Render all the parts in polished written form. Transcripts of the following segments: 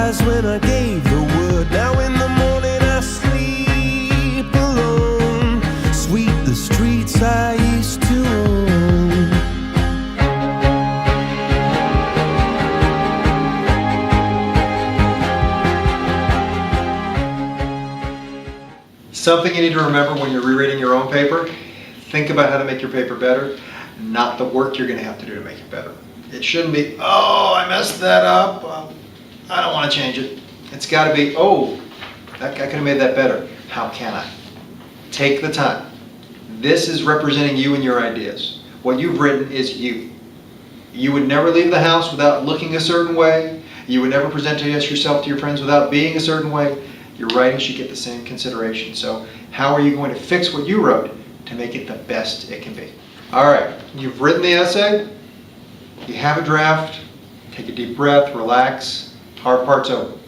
eyes when I gave the word. Now in the morning I sleep alone. Sweep the streets I used to own. Something you need to remember when you're rereading your own paper, think about how to make your paper better, not the work you're going to have to do to make it better. It shouldn't be, oh, I messed that up, I don't want to change it. It's got to be, oh, I could have made that better. How can I? Take the time. This is representing you and your ideas. What you've written is you. You would never leave the house without looking a certain way. You would never present yourself to your friends without being a certain way. Your writing should get the same consideration. So how are you going to fix what you wrote to make it the best it can be? All right, you've written the essay. You have a draft. Take a deep breath, relax. Hard part's over.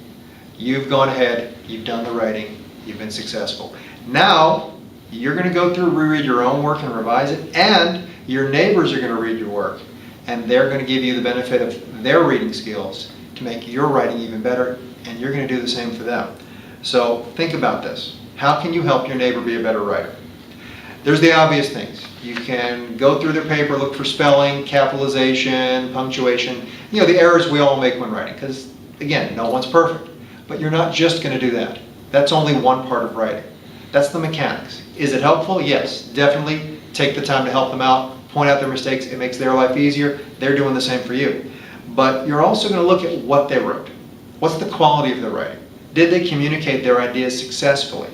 You've gone ahead, you've done the writing, you've been successful. Now, you're going to go through, reread your own work and revise it, and your neighbors are going to read your work, and they're going to give you the benefit of their reading skills to make your writing even better, and you're going to do the same for them. So think about this. How can you help your neighbor be a better writer? There's the obvious things. You can go through their paper, look for spelling, capitalization, punctuation, the errors we all make when writing, because again, no one's perfect. But you're not just going to do that. That's only one part of writing. That's the mechanics. Is it helpful? Yes, definitely. Take the time to help them out, point out their mistakes. It makes their life easier. They're doing the same for you. But you're also going to look at what they wrote. What's the quality of their writing? Did they communicate their ideas successfully?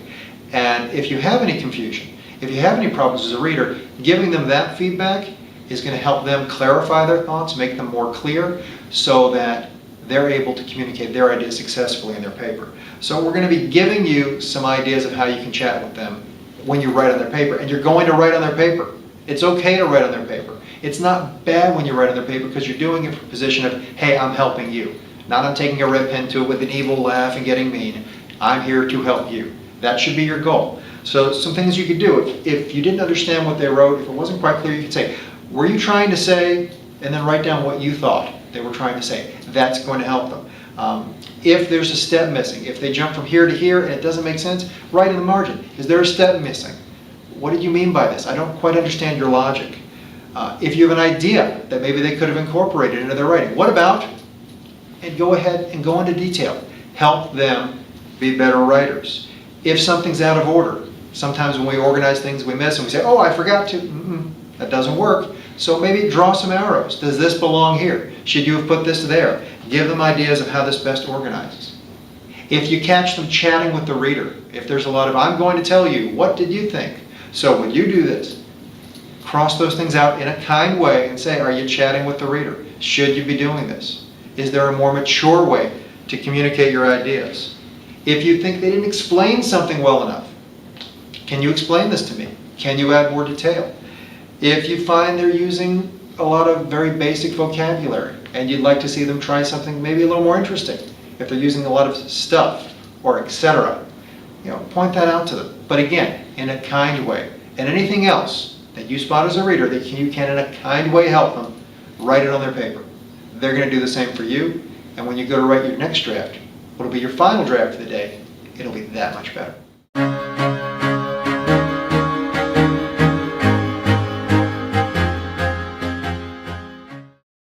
And if you have any confusion, if you have any problems as a reader, giving them that feedback is going to help them clarify their thoughts, make them more clear, so that they're able to communicate their ideas successfully in their paper. So we're going to be giving you some ideas of how you can chat with them when you write on their paper, and you're going to write on their paper. It's okay to write on their paper. It's not bad when you write on their paper because you're doing it from a position of, hey, I'm helping you. Not I'm taking a red pen to it with an evil laugh and getting mean. I'm here to help you. That should be your goal. So some things you could do. If you didn't understand what they wrote, if it wasn't quite clear, you could say, were you trying to say, and then write down what you thought they were trying to say. That's going to help them. If there's a step missing, if they jump from here to here and it doesn't make sense, write in the margin. Is there a step missing? What did you mean by this? I don't quite understand your logic. If you have an idea that maybe they could have incorporated into their writing, what about? And go ahead and go into detail. Help them be better writers. If something's out of order, sometimes when we organize things we miss and we say, oh, I forgot to, that doesn't work. So maybe draw some arrows. Does this belong here? Should you have put this there? Give them ideas of how this best organizes. If you catch them chatting with the reader, if there's a lot of, I'm going to tell you, what did you think? So would you do this? Cross those things out in a kind way and say, are you chatting with the reader? Should you be doing this? Is there a more mature way to communicate your ideas? If you think they didn't explain something well enough, can you explain this to me? Can you add more detail? If you find they're using a lot of very basic vocabulary and you'd like to see them try something maybe a little more interesting, if they're using a lot of stuff or etc., point that out to them. But again, in a kind way. And anything else that you spot as a reader that you can in a kind way help them, write it on their paper. They're going to do the same for you, and when you go to write your next draft, what'll be your final draft of the day, it'll be that much better.